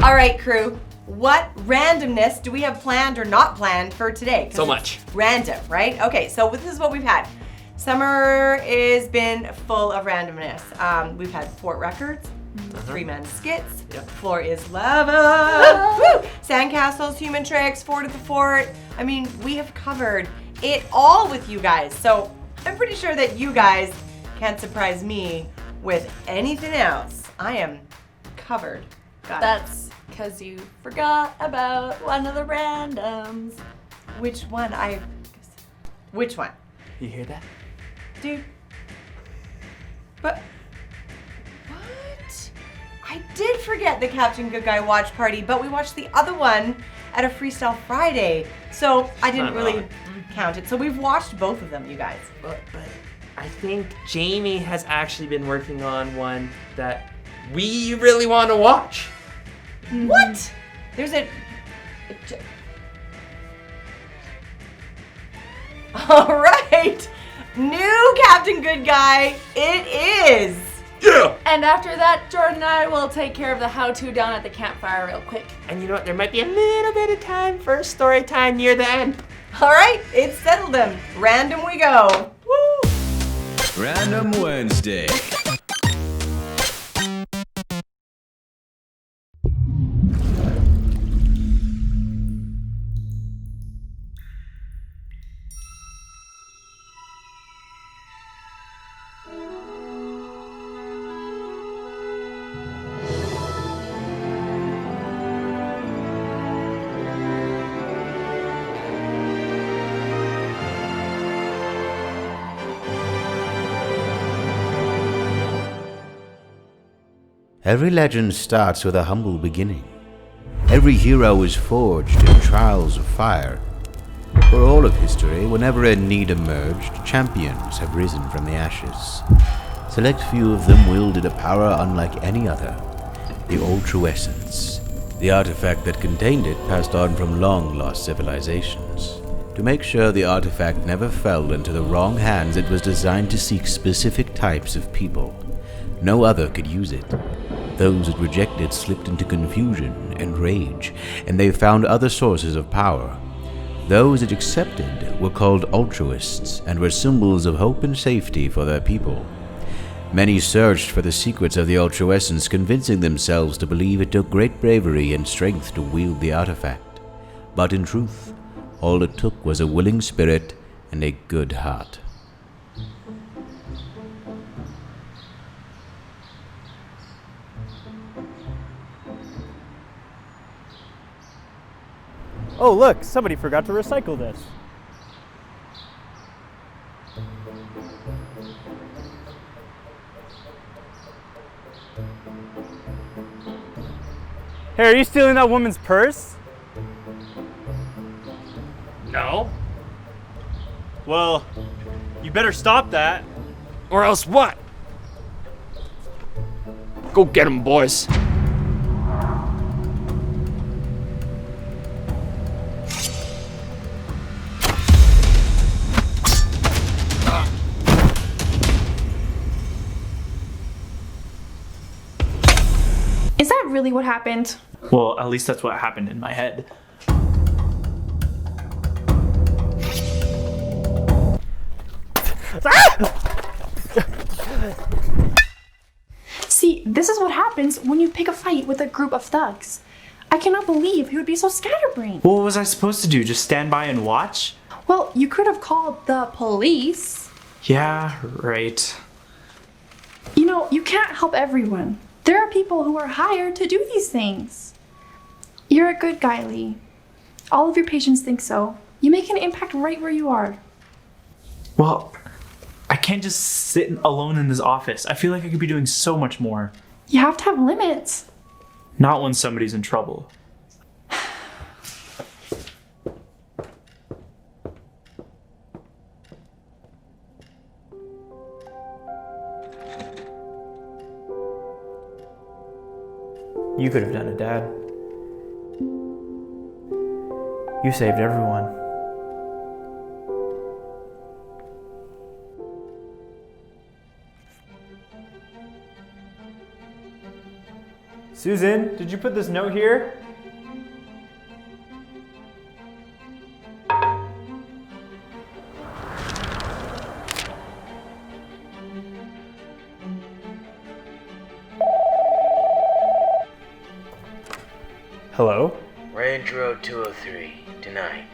All right, crew. What randomness do we have planned or not planned for today? So much. Random, right? Okay, so this is what we've had. Summer has been full of randomness. We've had Fort Records, 3-man skits, Floor is Lava, woo! Sandcastles, human tricks, Fort at the Fort. I mean, we have covered it all with you guys. So I'm pretty sure that you guys can't surprise me with anything else. I am covered. Got it. That's because you forgot about one of the randoms. Which one? Which one? You hear that? Dude. But, what? I did forget the Captain Good Guy watch party, but we watched the other one at a Freestyle Friday. So I didn't really count it. So we've watched both of them, you guys. But I think Jamie has actually been working on one that we really want to watch. What? There's all right. New Captain Good Guy, it is. Yeah! And after that, Jordan and I will take care of the how-to down at the campfire real quick. And you know what? There might be a little bit of time for story time near the end. All right, it's settled them. Random we go. Woo! Random Wednesday. Every legend starts with a humble beginning. Every hero is forged in trials of fire. For all of history, whenever a need emerged, champions have risen from the ashes. Select few of them wielded a power unlike any other, the Ultruessence. The artifact that contained it passed on from long-lost civilizations. To make sure the artifact never fell into the wrong hands, it was designed to seek specific types of people. No other could use it. Those it rejected slipped into confusion and rage, and they found other sources of power. Those it accepted were called altruists and were symbols of hope and safety for their people. Many searched for the secrets of the Ultruessence, convincing themselves to believe it took great bravery and strength to wield the artifact. But in truth, all it took was a willing spirit and a good heart. Oh look, somebody forgot to recycle this. Hey, are you stealing that woman's purse? No. Well, you better stop that. Or else what? Go get 'em, boys. Is that really what happened? Well, at least that's what happened in my head. See, this is what happens when you pick a fight with a group of thugs. I cannot believe he would be so scatterbrained. What was I supposed to do? Just stand by and watch? Well, you could have called the police. Yeah, right. You know, you can't help everyone. There are people who are hired to do these things. You're a good guy, Lee. All of your patients think so. You make an impact right where you are. Well, I can't just sit alone in this office. I feel like I could be doing so much more. You have to have limits. Not when somebody's in trouble. You could have done it, Dad. You saved everyone. Susan, did you put this note here? Hello? Range Road 203, deny.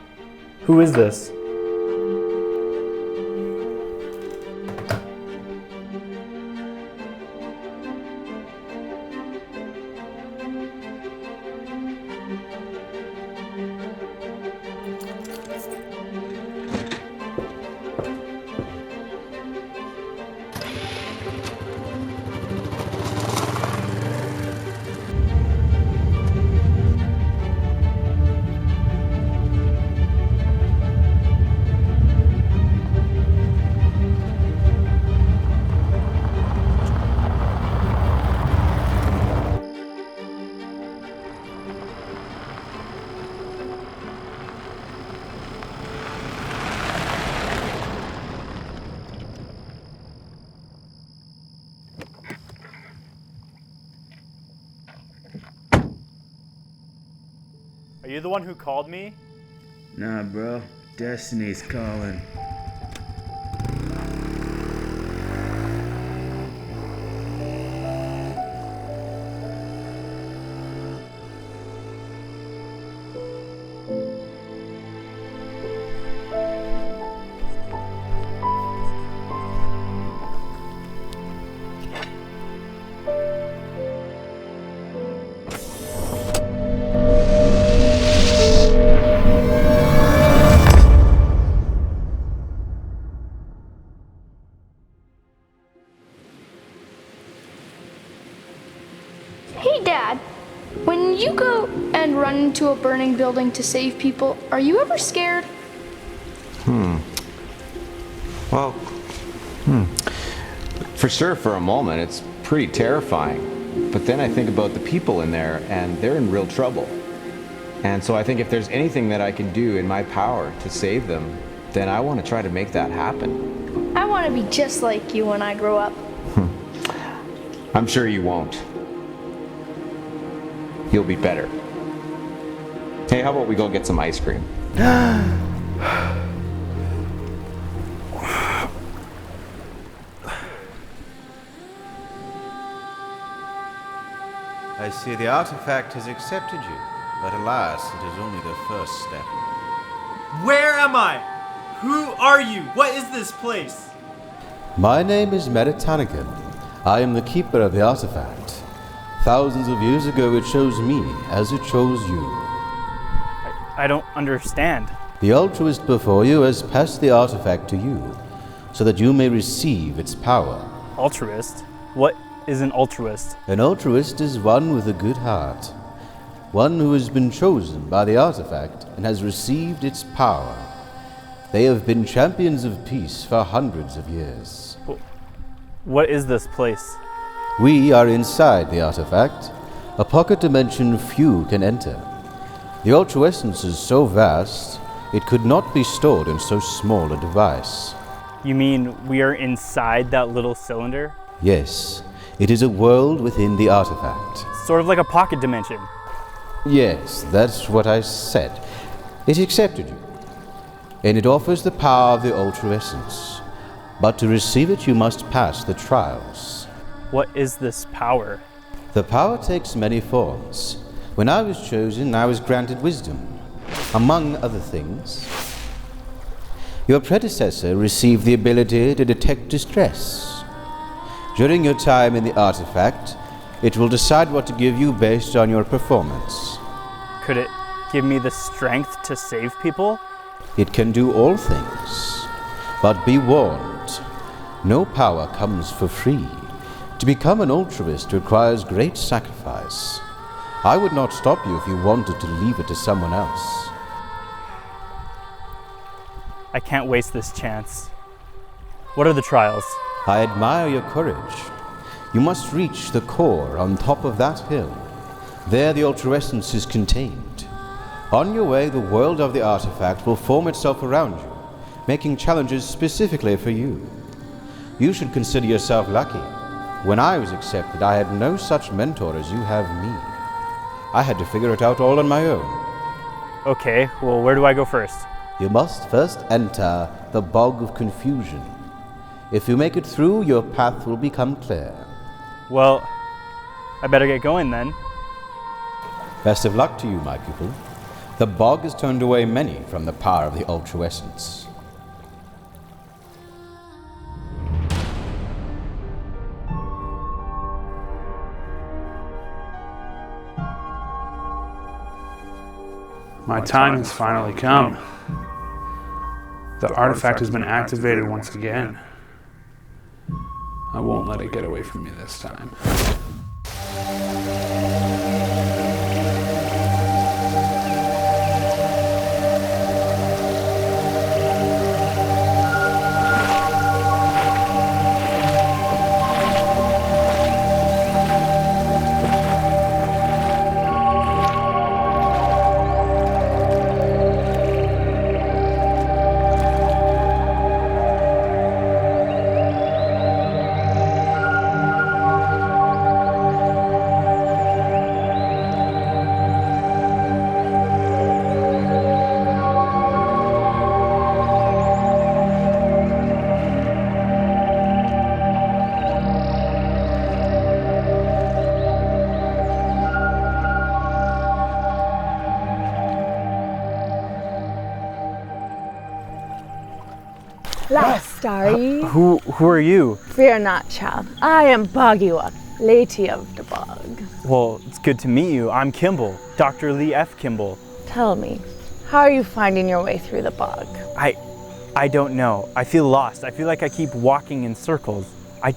Who is this? Are you the one who called me? Nah, bro. Destiny's calling. Hey, Dad. When you go and run into a burning building to save people, are you ever scared? Well, for sure for a moment, it's pretty terrifying. But then I think about the people in there, and they're in real trouble. And so I think if there's anything that I can do in my power to save them, then I want to try to make that happen. I want to be just like you when I grow up. I'm sure you won't. You'll be better. Hey, how about we go get some ice cream? I see the artifact has accepted you, but alas, it is only the first step. Where am I? Who are you? What is this place? My name is Meritanican. I am the keeper of the artifact. Thousands of years ago it chose me, as it chose you. I don't understand. The altruist before you has passed the artifact to you, so that you may receive its power. Altruist? What is an altruist? An altruist is one with a good heart. One who has been chosen by the artifact and has received its power. They have been champions of peace for hundreds of years. What is this place? We are inside the artifact, a pocket dimension few can enter. The ultra-essence is so vast, it could not be stored in so small a device. You mean we are inside that little cylinder? Yes, it is a world within the artifact. Sort of like a pocket dimension. Yes, that's what I said. It accepted you, and it offers the power of the ultra-essence. But to receive it, you must pass the trials. What is this power? The power takes many forms. When I was chosen, I was granted wisdom, among other things. Your predecessor received the ability to detect distress. During your time in the artifact, it will decide what to give you based on your performance. Could it give me the strength to save people? It can do all things, but be warned, no power comes for free. To become an altruist requires great sacrifice. I would not stop you if you wanted to leave it to someone else. I can't waste this chance. What are the trials? I admire your courage. You must reach the core on top of that hill. There the ultra-essence is contained. On your way, the world of the artifact will form itself around you, making challenges specifically for you. You should consider yourself lucky. When I was accepted, I had no such mentor as you have me. I had to figure it out all on my own. Okay, well, where do I go first? You must first enter the Bog of Confusion. If you make it through, your path will become clear. Well, I better get going then. Best of luck to you, my pupil. The bog has turned away many from the power of the Ultra Essence. My time has finally come. The artifact has been activated once again. I won't let it get away from me this time. Starry. Who are you? Fear not, child. I am Boggywa, Lady of the Bog. Well, it's good to meet you. I'm Kimball, Dr. Lee F. Kimball. Tell me, how are you finding your way through the bog? I don't know. I feel lost. I feel like I keep walking in circles. I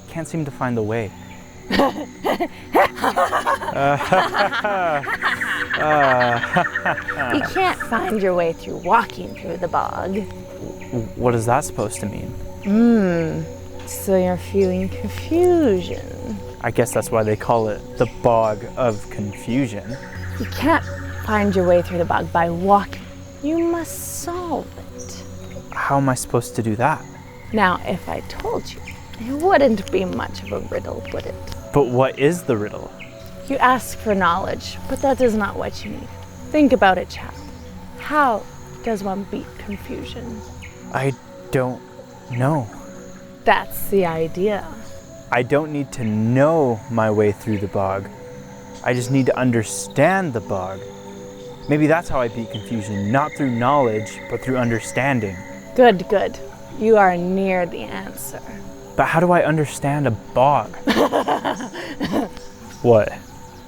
can't seem to find the way. You can't find your way through walking through the bog. What is that supposed to mean? So you're feeling confusion. I guess that's why they call it the Bog of Confusion. You can't find your way through the bog by walking. You must solve it. How am I supposed to do that? Now, if I told you, it wouldn't be much of a riddle, would it? But what is the riddle? You ask for knowledge, but that is not what you need. Think about it, child. How does one beat confusion? I don't know. That's the idea. I don't need to know my way through the bog. I just need to understand the bog. Maybe that's how I beat confusion, not through knowledge, but through understanding. Good, good. You are near the answer. But how do I understand a bog? What?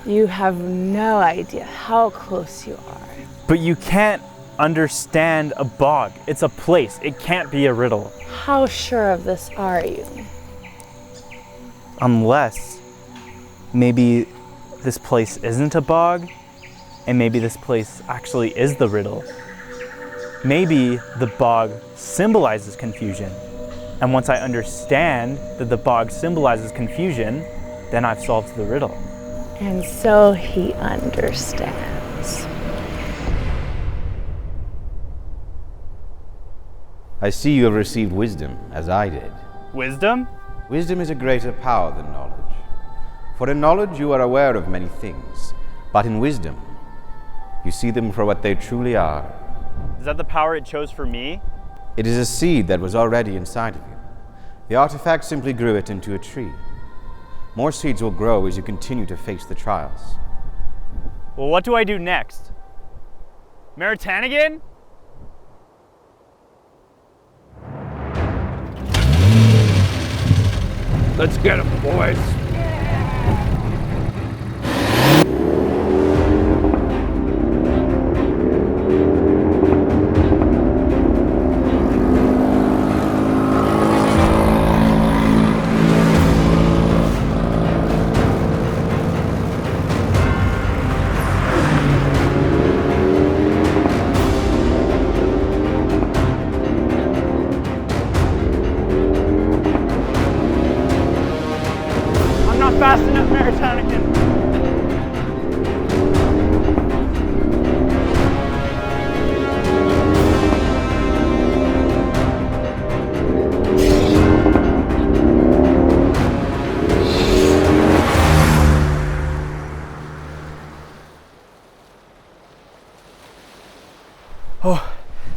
You have no idea how close you are. But you can't understand a bog. It's a place. It can't be a riddle. How sure of this are you? Unless maybe this place isn't a bog, and maybe this place actually is the riddle. Maybe the bog symbolizes confusion. And once I understand that the bog symbolizes confusion, then I've solved the riddle. And so he understands. I see you have received wisdom, as I did. Wisdom? Wisdom is a greater power than knowledge. For in knowledge you are aware of many things, but in wisdom you see them for what they truly are. Is that the power it chose for me? It is a seed that was already inside of you. The artifact simply grew it into a tree. More seeds will grow as you continue to face the trials. Well, what do I do next? Maritanigan? Let's get him, boys. Fast enough, Maritanigan.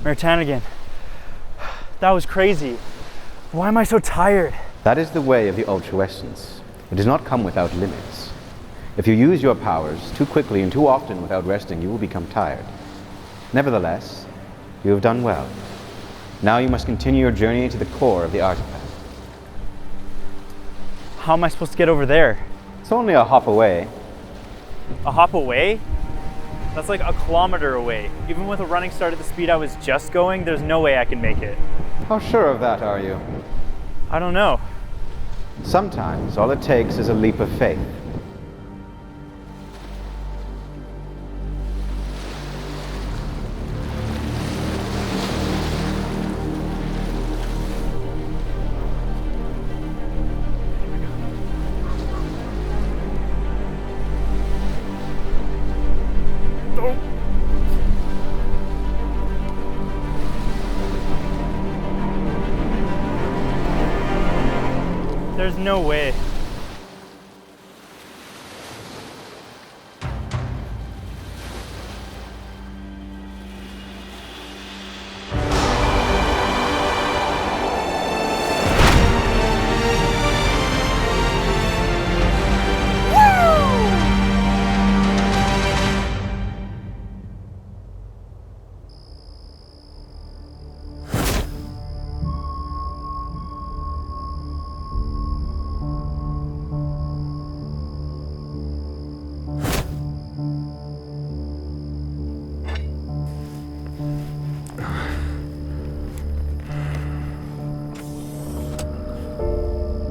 Martanigan, that was crazy. Why am I so tired? That is the way of the Ultra Essence. It does not come without limits. If you use your powers too quickly and too often without resting, you will become tired. Nevertheless, you have done well. Now you must continue your journey to the core of the artifact. How am I supposed to get over there? It's only a hop away. A hop away? That's like a kilometer away. Even with a running start at the speed I was just going, there's no way I can make it. How sure of that are you? I don't know. Sometimes all it takes is a leap of faith. There's no way.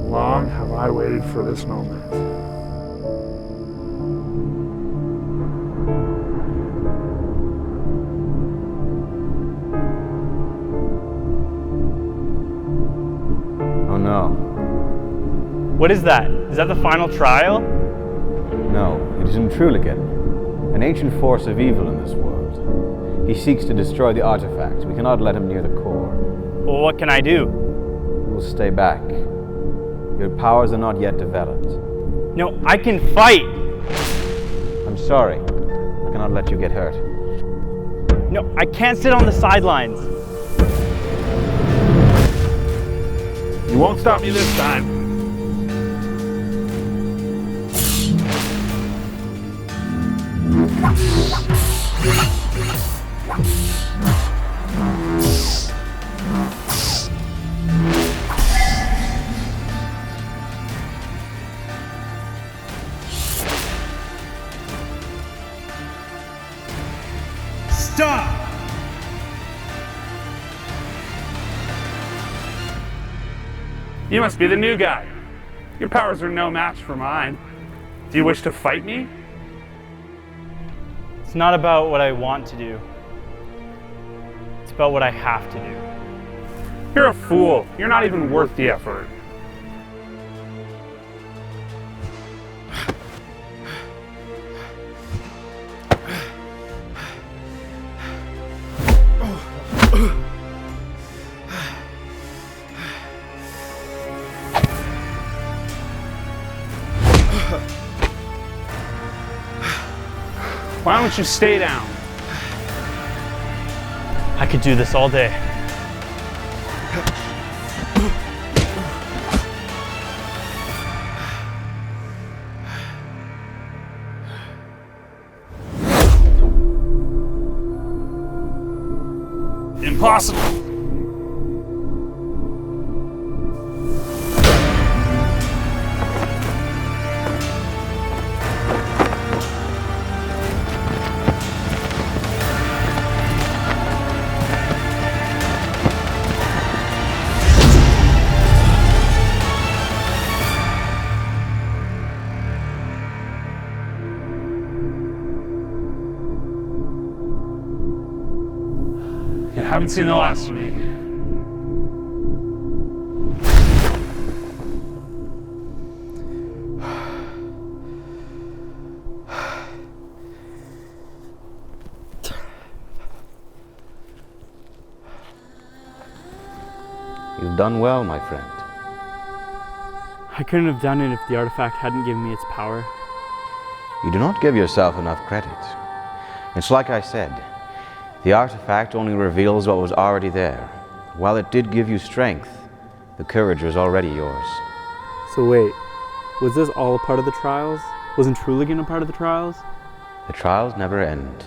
Long have I waited for this moment. Oh no. What is that? Is that the final trial? No, it is Intruligan, an ancient force of evil in this world. He seeks to destroy the artifact. We cannot let him near the core. Well, what can I do? We will stay back. Your powers are not yet developed. No, I can fight! I'm sorry. I cannot let you get hurt. No, I can't sit on the sidelines. You won't stop me this time. Stop! You must be the new guy. Your powers are no match for mine. Do you wish to fight me? It's not about what I want to do. It's about what I have to do. You're a fool. You're not even worth the effort. Why don't you stay down? I could do this all day. Impossible. I haven't seen the last of me. You've done well, my friend. I couldn't have done it if the artifact hadn't given me its power. You do not give yourself enough credit. It's like I said. The artifact only reveals what was already there. While it did give you strength, the courage was already yours. So wait, was this all a part of the trials? Wasn't Truligan a part of the trials? The trials never end.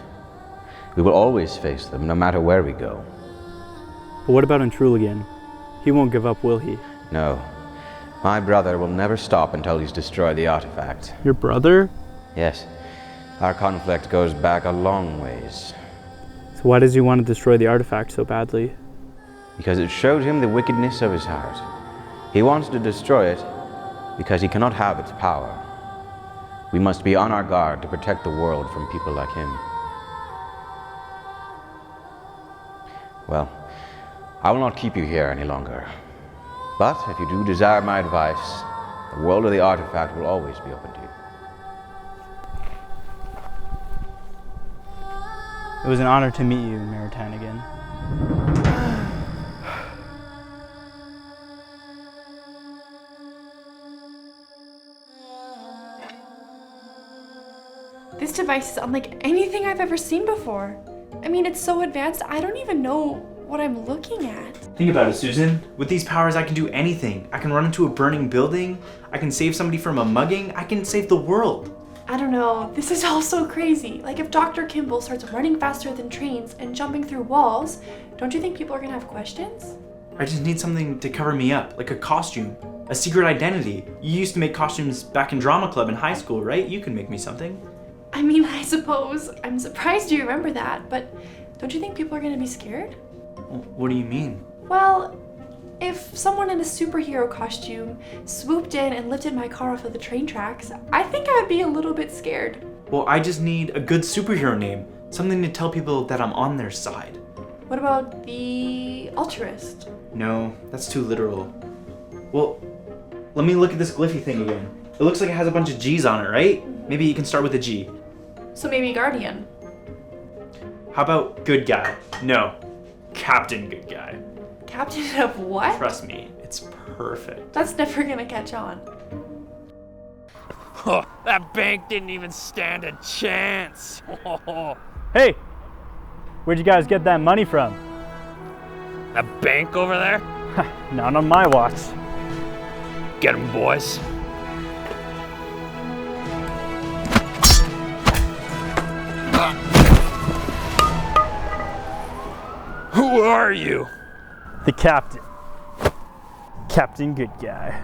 We will always face them, no matter where we go. But what about in Truligan? He won't give up, will he? No. My brother will never stop until he's destroyed the artifact. Your brother? Yes. Our conflict goes back a long ways. So why does he want to destroy the artifact so badly? Because it showed him the wickedness of his heart. He wants to destroy it because he cannot have its power. We must be on our guard to protect the world from people like him. Well, I will not keep you here any longer. But if you do desire my advice, the world of the artifact will always be open to you. It was an honor to meet you, Maritanigan. This device is unlike anything I've ever seen before. I mean, it's so advanced, I don't even know what I'm looking at. Think about it, Susan. With these powers, I can do anything. I can run into a burning building. I can save somebody from a mugging. I can save the world. I don't know, this is all so crazy. Like if Dr. Kimball starts running faster than trains and jumping through walls, don't you think people are gonna have questions? I just need something to cover me up, like a costume, a secret identity. You used to make costumes back in drama club in high school, right? You can make me something. I mean, I suppose. I'm surprised you remember that, but don't you think people are gonna be scared? What do you mean? Well, if someone in a superhero costume swooped in and lifted my car off of the train tracks, I think I would be a little bit scared. Well, I just need a good superhero name, something to tell people that I'm on their side. What about the Altruist? No, that's too literal. Well, let me look at this glyphy thing again. It looks like it has a bunch of G's on it, right? Maybe you can start with a G. So maybe Guardian. How about good guy? No, Captain Good Guy. Captain of what? Trust me, it's perfect. That's never gonna catch on. Huh, that bank didn't even stand a chance. Hey! Where'd you guys get that money from? A bank over there? Not on my watch. Get 'em, boys. Who are you? The captain. Captain Good Guy.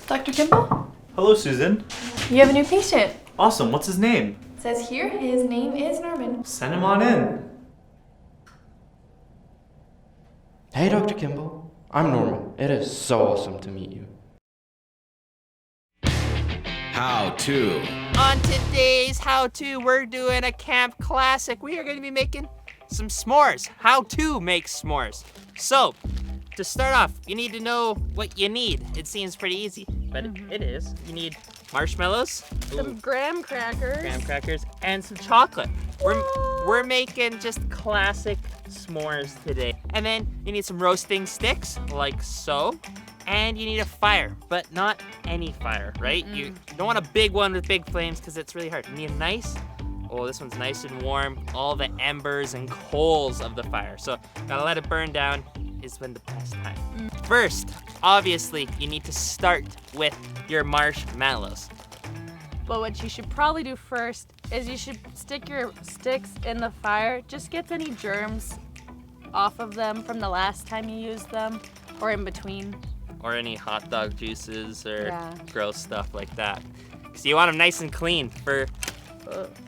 Dr. Kimball? Hello, Susan. You have a new patient. Awesome, what's his name? It says here his name is Norman. Send him on in. Hey, Dr. Kimball. I'm Norman. It is so awesome to meet you. How to. On today's how-to, we're doing a camp classic. We are going to be making some s'mores. How to make s'mores. So, to start off, you need to know what you need. It seems pretty easy, but it is. You need marshmallows, some graham crackers, and some chocolate. We're making just classic s'mores today. And then you need some roasting sticks, like so. And you need a fire, but not any fire, right? You don't want a big one with big flames because it's really hard. You need a nice, this one's nice and warm, all the embers and coals of the fire. So gotta let it burn down is when the best time. First, obviously, you need to start with your marshmallows. But what you should probably do first is you should stick your sticks in the fire. Just gets any germs off of them from the last time you used them or in between. Or any hot dog juices or gross stuff like that. So you want them nice and clean for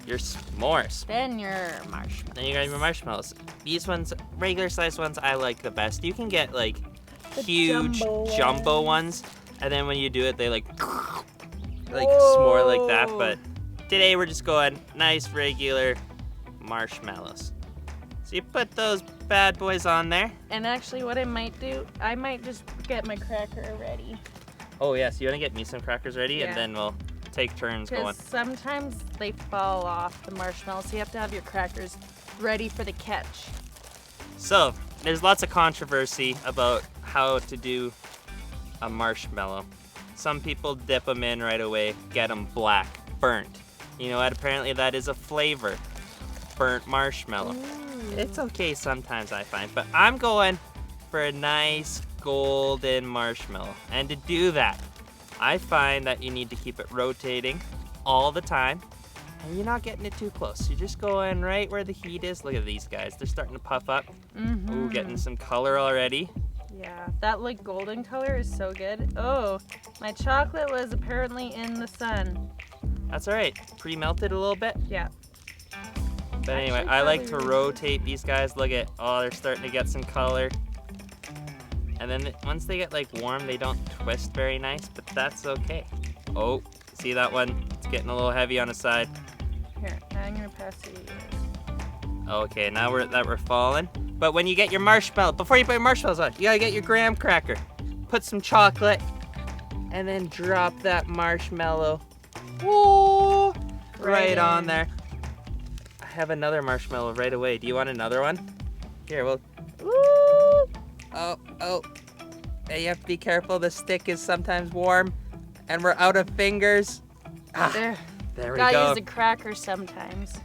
your s'mores. Then your marshmallows. Then you got your marshmallows. These ones, regular sized ones, I like the best. You can get like the huge jumbo ones. And then when you do it, they like s'more like that. But today we're just going nice regular marshmallows. So you put those bad boys on there. And actually what I might do, I might just get my cracker ready. Oh yes, you wanna get me some crackers ready and then we'll take turns going. Because sometimes they fall off the marshmallows, so you have to have your crackers ready for the catch. So, there's lots of controversy about how to do a marshmallow. Some people dip them in right away, get them black, burnt. You know what, apparently that is a flavor, burnt marshmallow. It's okay sometimes, I find, but I'm going for a nice golden marshmallow. And to do that, I find that you need to keep it rotating all the time, and you're not getting it too close. You're just going right where the heat is. Look at these guys, they're starting to puff up. Ooh, getting some color already. Yeah, that like golden color is so good. Oh, my chocolate was apparently in the sun. That's all right, pre-melted a little bit. Yeah. But anyway, I like to rotate these guys. Look at, they're starting to get some color. And then once they get like warm, they don't twist very nice, but that's okay. Oh, see that one? It's getting a little heavy on the side. Here, I'm gonna pass it to you. Okay, now we're falling. But when you get your marshmallow, before you put your marshmallows on, you gotta get your graham cracker. Put some chocolate, and then drop that marshmallow. Whoa! Right on there. I have another marshmallow right away. Do you want another one? Here, well. Woo! Oh. Hey, you have to be careful. The stick is sometimes warm, and we're out of fingers. There we go. Gotta use a cracker sometimes.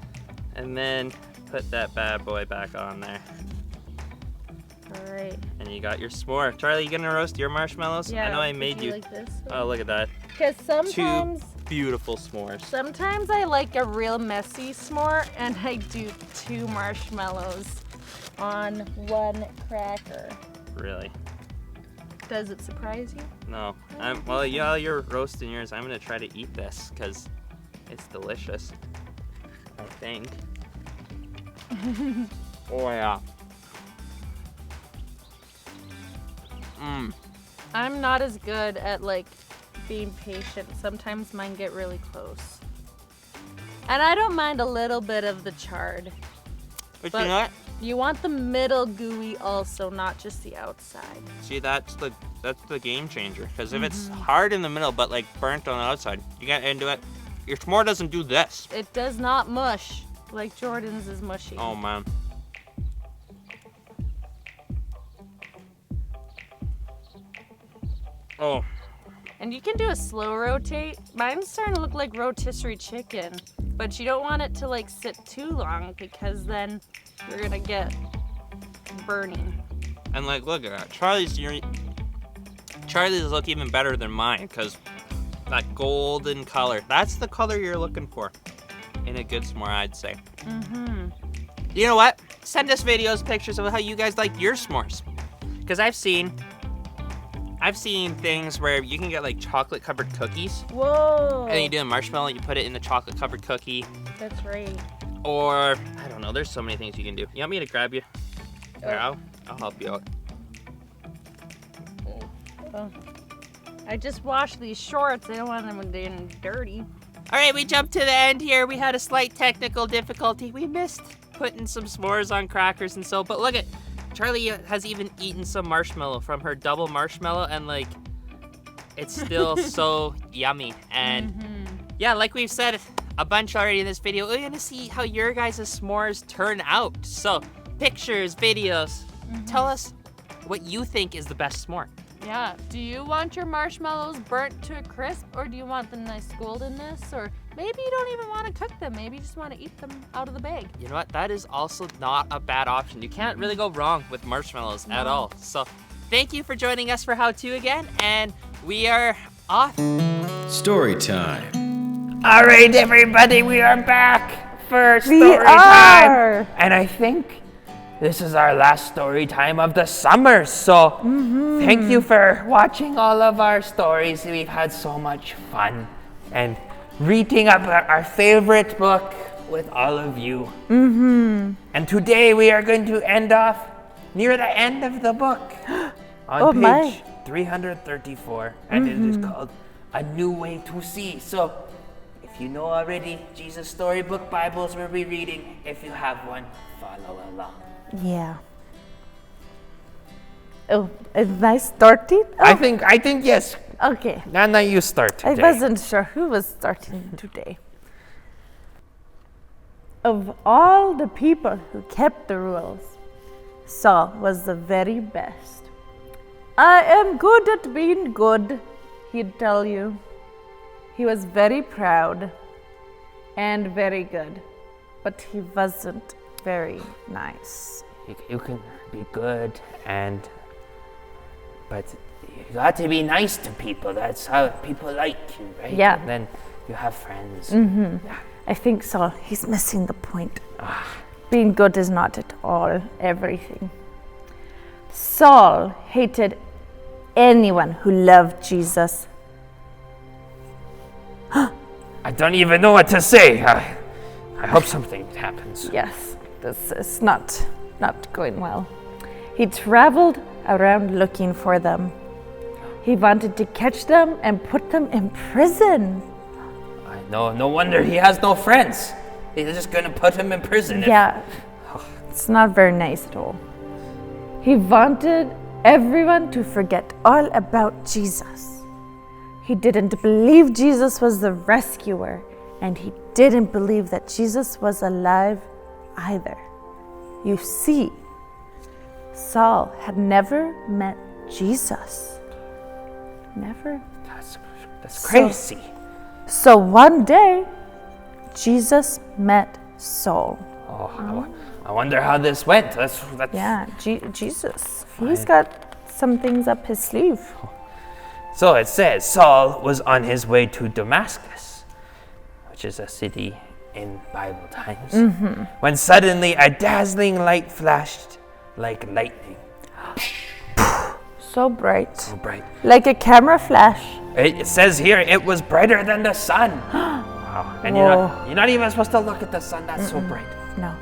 And then put that bad boy back on there. All right. And you got your s'more. Charlie, you gonna roast your marshmallows? Yeah. I know I made you. Like this Oh, look at that. Because sometimes. 2 beautiful s'mores. Sometimes I like a real messy s'more, and I do 2 marshmallows on 1 cracker. Really? Does it surprise you? No. Well, yeah, you're roasting yours. I'm gonna try to eat this because it's delicious. I think. Oh yeah. I'm not as good at like being patient. Sometimes mine get really close. And I don't mind a little bit of the charred. But you know what? You want the middle gooey also, not just the outside. See, that's the game changer. Because if it's hard in the middle but like burnt on the outside, you get into it. Your s'more doesn't do this. It does not mush like Jordan's is mushy. Oh man. Oh. And you can do a slow rotate. Mine's starting to look like rotisserie chicken, but you don't want it to like sit too long because then you're gonna get burning. And like, look at that. Charlie's look even better than mine because that golden color. That's the color you're looking for in a good s'more, I'd say. You know what? Send us videos, pictures of how you guys like your s'mores. Because I've seen things where you can get like chocolate covered cookies. Whoa. And then you do a marshmallow, you put it in the chocolate covered cookie. That's right. Or, I don't know, there's so many things you can do. You want me to grab you? Here, I'll help you out. Oh. I just washed these shorts. I don't want them getting dirty. All right, we jumped to the end here. We had a slight technical difficulty. We missed putting some s'mores on crackers and so, but look at, Charlie has even eaten some marshmallow from her double marshmallow, and like, it's still so yummy. And yeah, like we've said a bunch already in this video, we're gonna see how your guys' s'mores turn out. So pictures, videos, tell us what you think is the best s'more. Yeah, do you want your marshmallows burnt to a crisp, or do you want them nice goldenness? Or maybe you don't even want to cook them, maybe you just want to eat them out of the bag. You know what, that is also not a bad option. You can't really go wrong with marshmallows at all. So thank you for joining us for How To again, and we are off. Story time. All right, everybody, we are back for story time. And I think this is our last story time of the summer. So thank you for watching all of our stories. We've had so much fun and reading up our favorite book with all of you. And today we are going to end off near the end of the book on page 334. And it is called A New Way to See. So if you know already, Jesus Storybook Bibles we'll be reading. If you have one, follow along. Yeah. Oh, am I starting? Oh. I think yes. Okay. Nana, you start today. I wasn't sure who was starting today. Of all the people who kept the rules, Saul was the very best. I am good at being good, he'd tell you. He was very proud and very good, but he wasn't very nice. You can be good but you got to be nice to people. That's how people like you, right? Yeah. And then you have friends. Yeah. I think Saul, he's missing the point. Being good is not at all everything. Saul hated anyone who loved Jesus. I don't even know what to say. I hope something happens. Yes, this is not going well. He traveled around looking for them. He wanted to catch them and put them in prison. No wonder he has no friends. They're just going to put him in prison. Yeah, it's not very nice at all. He wanted everyone to forget all about Jesus. He didn't believe Jesus was the rescuer, and he didn't believe that Jesus was alive either. You see, Saul had never met Jesus. Never. That's crazy. So one day, Jesus met Saul. I wonder how this went. That's yeah, Jesus. Fine. He's got some things up his sleeve. So it says Saul was on his way to Damascus, which is a city in Bible times, when suddenly a dazzling light flashed like lightning. So bright. So bright. Like a camera flash. It says here it was brighter than the sun. Wow. And you're not even supposed to look at the sun. That's so bright. No.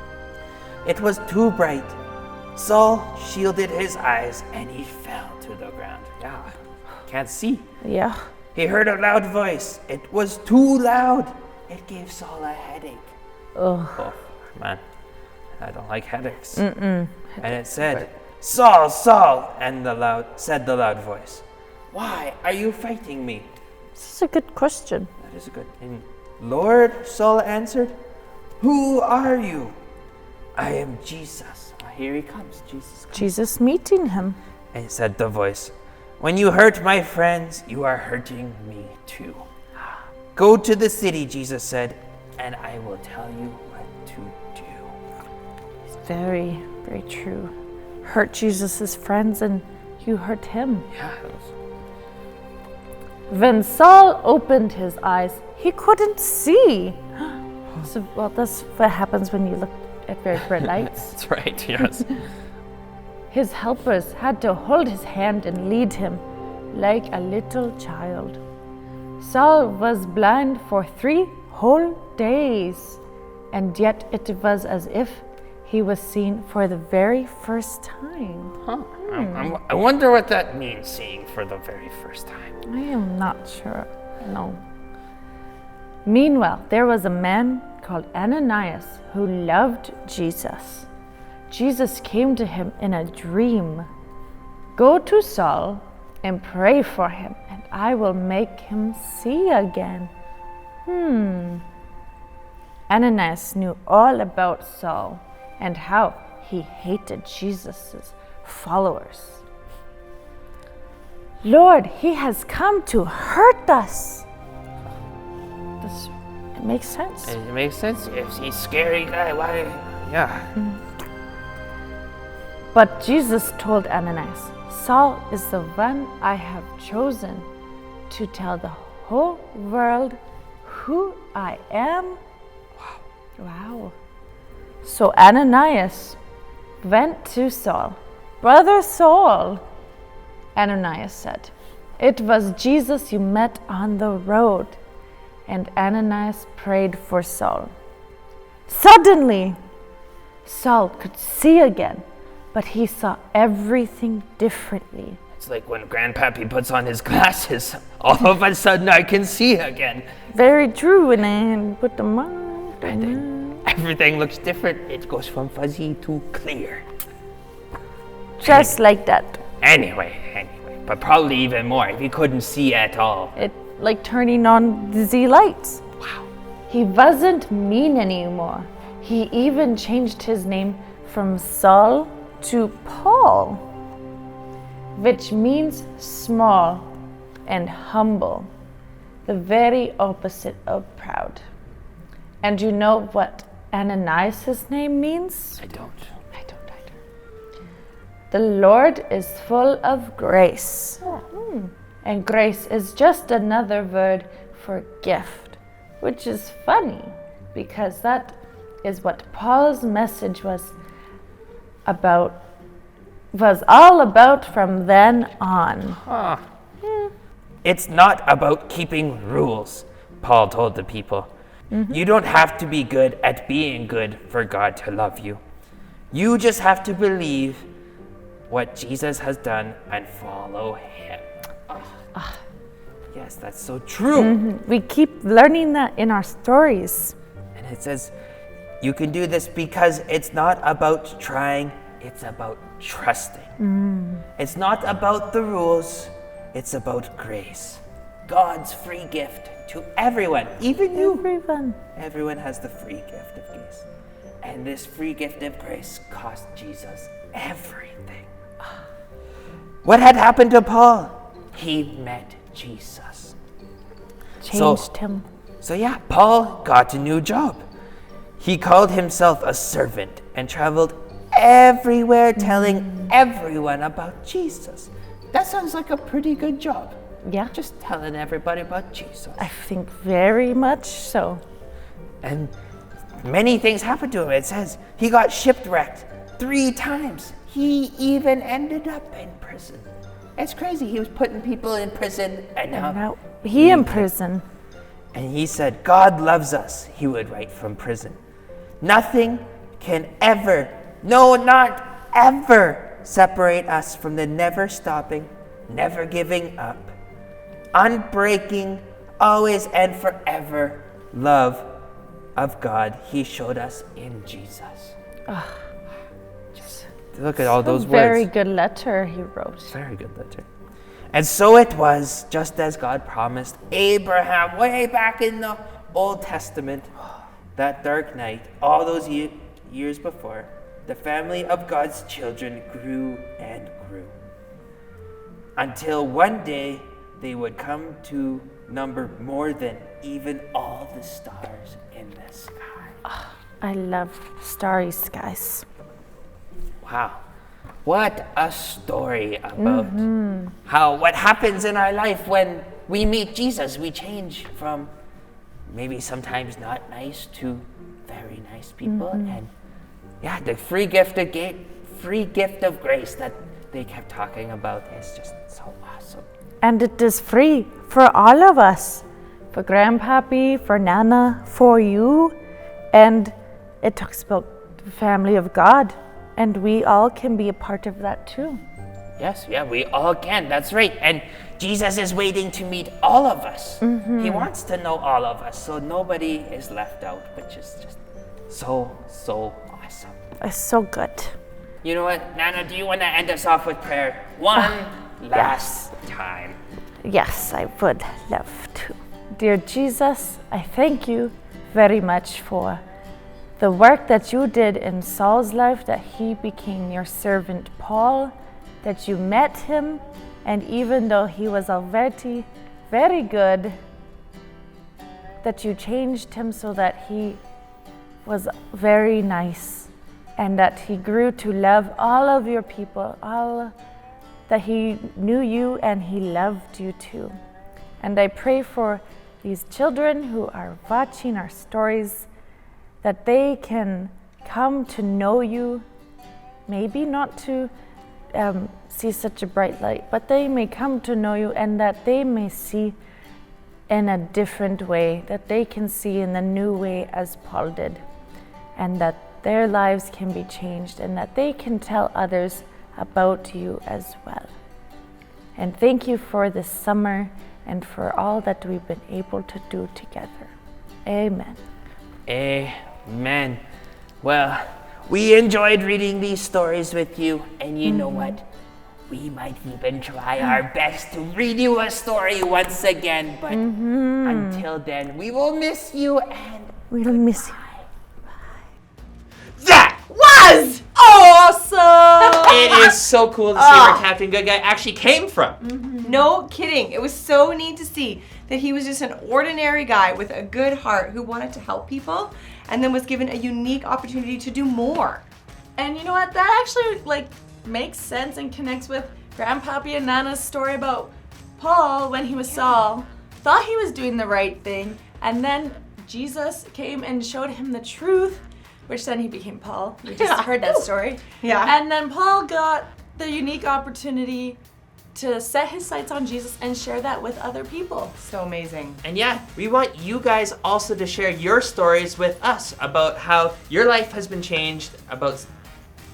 It was too bright. Saul shielded his eyes and he fell to the ground. Yeah. Can't see. Yeah. He heard a loud voice. It was too loud. It gave Saul a headache. Oh, man. I don't like headaches. And it said, Saul, Saul, and the loud voice. Why are you fighting me? This is a good question. That is a good. And Lord, Saul answered, who are you? I am Jesus. Here he comes, Jesus. Jesus meeting him. And said the voice, when you hurt my friends, you are hurting me too. Go to the city, Jesus said, and I will tell you what to do. It's very, very true. Hurt Jesus' friends and you hurt him. Yeah. When Saul opened his eyes, he couldn't see. So, well, that's what happens when you look at very bright lights. That's right, yes. His helpers had to hold his hand and lead him like a little child. Saul was blind for 3 whole days, and yet it was as if he was seen for the very first time. I wonder what that means, seeing for the very first time. I am not sure. No. Meanwhile, there was a man called Ananias who loved Jesus. Jesus came to him in a dream. Go to Saul and pray for him, and I will make him see again. Ananias knew all about Saul and how he hated Jesus' followers. Lord, he has come to hurt us. It makes sense. It makes sense. If he's a scary guy, why? Yeah. But Jesus told Ananias, Saul is the one I have chosen to tell the whole world who I am. Wow. So Ananias went to Saul. Brother Saul, Ananias said, it was Jesus you met on the road. And Ananias prayed for Saul. Suddenly, Saul could see again, but he saw everything differently. It's like when Grandpapi puts on his glasses. All of a sudden, I can see again. Very true, and I put them on. And then everything looks different. It goes from fuzzy to clear. Just like that. Anyway, but probably even more if he couldn't see at all. It like turning on the Z lights. Wow. He wasn't mean anymore. He even changed his name from Saul to Paul, which means small and humble, the very opposite of proud. And you know what Ananias' name means? I don't either. The Lord is full of grace. And grace is just another word for gift, which is funny because that is what Paul's message was all about from then on. It's not about keeping rules, Paul told the people. You don't have to be good at being good for God to love you. You just have to believe what Jesus has done and follow him. Yes, that's so true. We keep learning that in our stories. And it says, you can do this because it's not about trying, it's about trusting. It's not about the rules, it's about grace. God's free gift to everyone, even you. Everyone has the free gift of grace. And this free gift of grace cost Jesus everything. What had happened to Paul? He met Jesus. Changed him. So yeah, Paul got a new job. He called himself a servant and traveled everywhere telling everyone about Jesus. That sounds like a pretty good job. Yeah. Just telling everybody about Jesus. I think very much so. And many things happened to him. It says he got shipwrecked 3 times. He even ended up in prison. It's crazy. He was putting people in prison and now he in prison. And he said, God loves us, he would write from prison. Nothing can ever, no, not ever, separate us from the never stopping, never giving up, unbreaking, always and forever love of God he showed us in Jesus. Just look at all those words. Very good letter he wrote. Very good letter. And so it was, just as God promised Abraham way back in the Old Testament, that dark night, all those years before, the family of God's children grew and grew. Until one day, they would come to number more than even all the stars in the sky. I love starry skies. Wow. What a story about how what happens in our life when we meet Jesus. We change from maybe sometimes not nice to very nice people. And yeah, the free gift of grace that they kept talking about is just so awesome. And it is free for all of us. For Grandpapi, for Nana, for you. And it talks about the family of God. And we all can be a part of that too. Yes, yeah, we all can. That's right. And Jesus is waiting to meet all of us. He wants to know all of us, so nobody is left out, which is just so awesome. It's so good. You know what, Nana, do you want to end us off with prayer one last time? Yes, I would love to. Dear Jesus, I thank you very much for the work that you did in Saul's life, that he became your servant Paul, that you met him, and even though he was already very good, that you changed him so that he was very nice, and that he grew to love all of your people, that he knew you and he loved you too. And I pray for these children who are watching our stories, that they can come to know you, maybe not to see such a bright light, but they may come to know you, and that they may see in a different way, that they can see in the new way as Paul did, and that their lives can be changed, and that they can tell others about you as well. And thank you for this summer and for all that we've been able to do together. Amen. Amen. Well, we enjoyed reading these stories with you, and you know what? We might even try our best to read you a story once again, but until then, we will miss you and we'll miss you. That was awesome! It is so cool to see where Captain Good Guy actually came from. No kidding. It was so neat to see that he was just an ordinary guy with a good heart who wanted to help people and then was given a unique opportunity to do more. And you know what? That actually makes sense and connects with Grandpapi and Nana's story about Paul when he was Saul. Thought he was doing the right thing, and then Jesus came and showed him the truth, which then he became Paul. We just heard that story. Yeah. And then Paul got the unique opportunity to set his sights on Jesus and share that with other people. So amazing. And yeah, we want you guys also to share your stories with us about how your life has been changed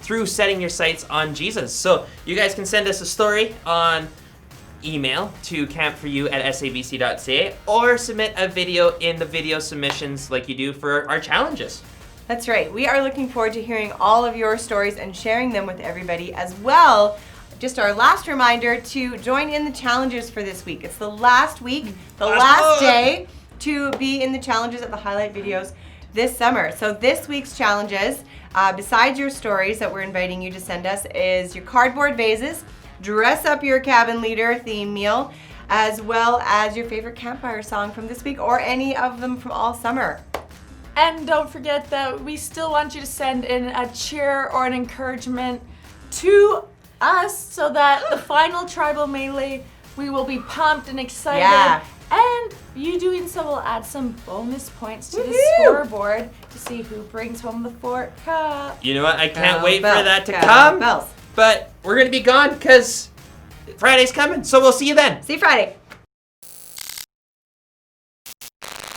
through setting your sights on Jesus. So you guys can send us a story on email to camp4u@sabc.ca or submit a video in the video submissions like you do for our challenges. That's right. We are looking forward to hearing all of your stories and sharing them with everybody as well. Just our last reminder to join in the challenges for this week. It's the last week, the last day to be in the challenges of the highlight videos this summer. So this week's challenges, besides your stories that we're inviting you to send us, is your cardboard vases, dress up your cabin leader theme meal, as well as your favorite campfire song from this week or any of them from all summer. And don't forget that we still want you to send in a cheer or an encouragement to us so that the final tribal melee, we will be pumped and excited. Yeah. And you doing so will add some bonus points to the scoreboard to see who brings home the Fort Cup. You know what? I can't wait for that to come. But we're going to be gone because Friday's coming. So we'll see you then. See you Friday.